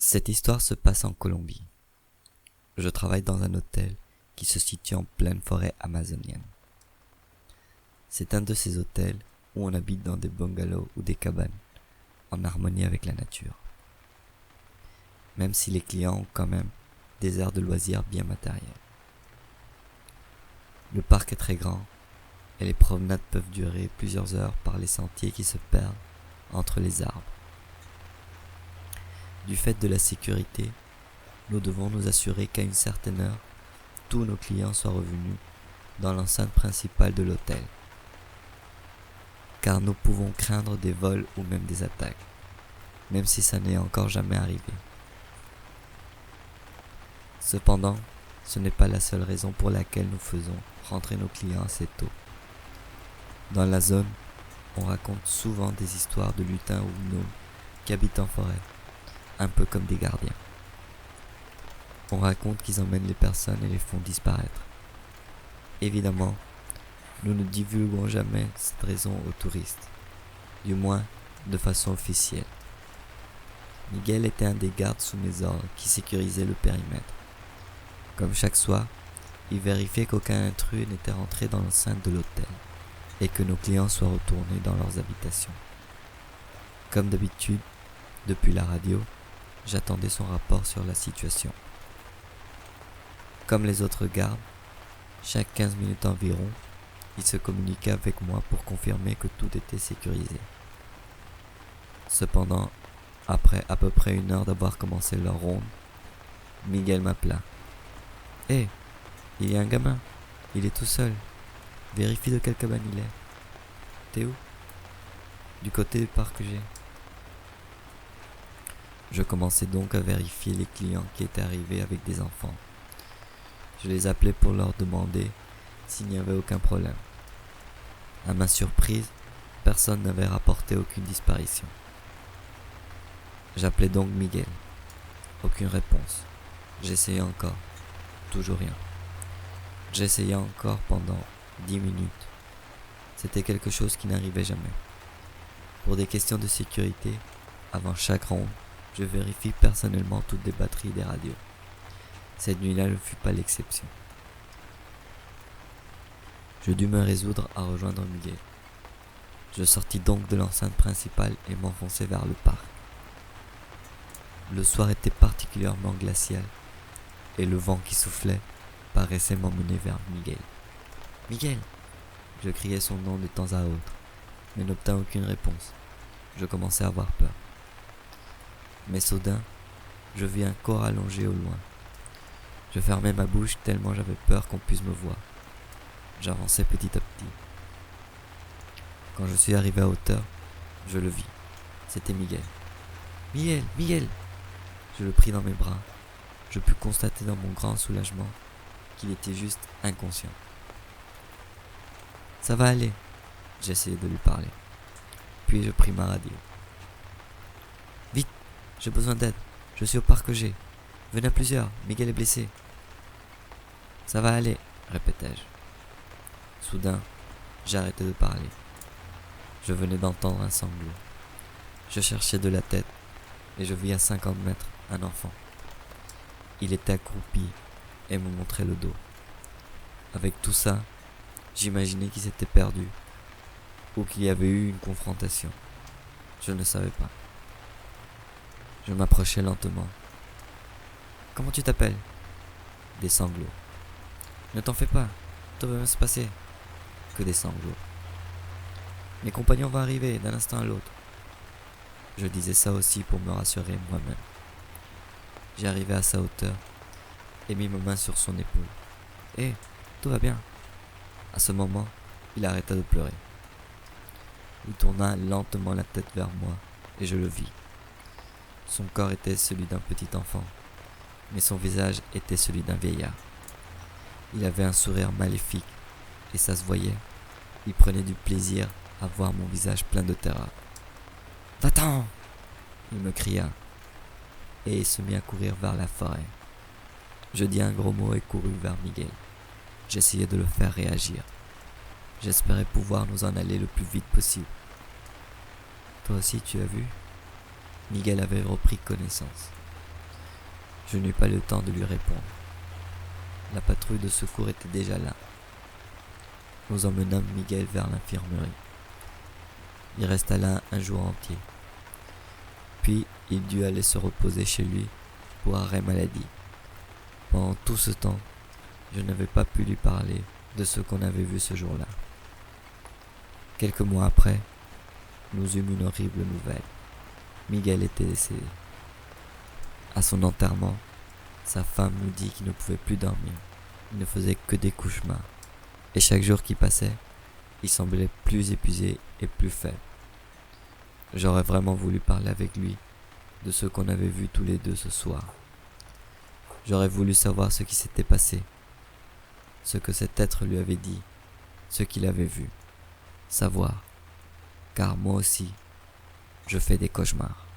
Cette histoire se passe en Colombie. Je travaille dans un hôtel qui se situe en pleine forêt amazonienne. C'est un de ces hôtels où on habite dans des bungalows ou des cabanes, en harmonie avec la nature. Même si les clients ont quand même des aires de loisirs bien matérielles. Le parc est très grand et les promenades peuvent durer plusieurs heures par les sentiers qui se perdent entre les arbres. Du fait de la sécurité, nous devons nous assurer qu'à une certaine heure, tous nos clients soient revenus dans l'enceinte principale de l'hôtel. Car nous pouvons craindre des vols ou même des attaques, même si ça n'est encore jamais arrivé. Cependant, ce n'est pas la seule raison pour laquelle nous faisons rentrer nos clients assez tôt. Dans la zone, on raconte souvent des histoires de lutins ou gnomes qui habitent en forêt, un peu comme des gardiens. On raconte qu'ils emmènent les personnes et les font disparaître. Évidemment, nous ne divulguons jamais cette raison aux touristes, du moins de façon officielle. Miguel était un des gardes sous mes ordres qui sécurisait le périmètre. Comme chaque soir, il vérifiait qu'aucun intrus n'était rentré dans l'enceinte de l'hôtel et que nos clients soient retournés dans leurs habitations. Comme d'habitude, depuis la radio, j'attendais son rapport sur la situation. Comme les autres gardes, chaque 15 minutes environ, il se communiquait avec moi pour confirmer que tout était sécurisé. Cependant, après à peu près 1 heure d'avoir commencé leur ronde, Miguel m'appela. « Hé, il y a un gamin, il est tout seul. Vérifie de quelle cabane il est. T'es où ? Du côté du parc G. » Je commençais donc à vérifier les clients qui étaient arrivés avec des enfants. Je les appelais pour leur demander s'il n'y avait aucun problème. À ma surprise, personne n'avait rapporté aucune disparition. J'appelais donc Miguel. Aucune réponse. J'essayais encore. Toujours rien. J'essayais encore pendant 10 minutes. C'était quelque chose qui n'arrivait jamais. Pour des questions de sécurité, avant chaque ronde, je vérifie personnellement toutes les batteries des radios. Cette nuit-là ne fut pas l'exception. Je dus me résoudre à rejoindre Miguel. Je sortis donc de l'enceinte principale et m'enfonçai vers le parc. Le soir était particulièrement glacial et le vent qui soufflait paraissait m'emmener vers Miguel. « Miguel !» Je criai son nom de temps à autre, mais n'obtins aucune réponse. Je commençais à avoir peur. Mais soudain, je vis un corps allongé au loin. Je fermai ma bouche tellement j'avais peur qu'on puisse me voir. J'avançai petit à petit. Quand je suis arrivé à hauteur, je le vis. C'était Miguel. « Miguel, Miguel !» Je le pris dans mes bras. Je pus constater dans mon grand soulagement qu'il était juste inconscient. « Ça va aller !» J'essayai de lui parler. Puis je pris ma radio. « Vite, j'ai besoin d'aide. Je suis au parc G. Venez à plusieurs, Miguel est blessé. »« Ça va aller !» répétai-je. Soudain, j'arrêtai de parler. Je venais d'entendre un sanglot. Je cherchais de la tête et je vis à 50 mètres un enfant. Il était accroupi et me montrait le dos. Avec tout ça, j'imaginais qu'il s'était perdu ou qu'il y avait eu une confrontation. Je ne savais pas. Je m'approchais lentement. « Comment tu t'appelles ?» Des sanglots. « Ne t'en fais pas, tout va bien se passer. » Que des sanglots. « Mes compagnons vont arriver d'un instant à l'autre. » Je disais ça aussi pour me rassurer moi-même. J'arrivai à sa hauteur et mis ma main sur son épaule. « Hé, tout va bien !» À ce moment, il arrêta de pleurer. Il tourna lentement la tête vers moi et je le vis. Son corps était celui d'un petit enfant, mais son visage était celui d'un vieillard. Il avait un sourire maléfique et ça se voyait. Il prenait du plaisir à voir mon visage plein de terreur. « Va-t'en !» il me cria et il se mit à courir vers la forêt. Je dis un gros mot et courus vers Miguel. J'essayais de le faire réagir. J'espérais pouvoir nous en aller le plus vite possible. « Toi aussi tu as vu ?» Miguel avait repris connaissance. Je n'eus pas le temps de lui répondre. La patrouille de secours était déjà là. Nous emmenâmes Miguel vers l'infirmerie. Il resta là un jour entier. Puis il dut aller se reposer chez lui pour arrêt maladie. Pendant tout ce temps, je n'avais pas pu lui parler de ce qu'on avait vu ce jour-là. Quelques mois après, nous eûmes une horrible nouvelle. Miguel était décédé. À son enterrement, sa femme nous dit qu'il ne pouvait plus dormir. Il ne faisait que des cauchemars. Et chaque jour qui passait, il semblait plus épuisé et plus faible. J'aurais vraiment voulu parler avec lui de ce qu'on avait vu tous les deux ce soir. J'aurais voulu savoir ce qui s'était passé, ce que cet être lui avait dit, ce qu'il avait vu. Savoir, car moi aussi, je fais des cauchemars.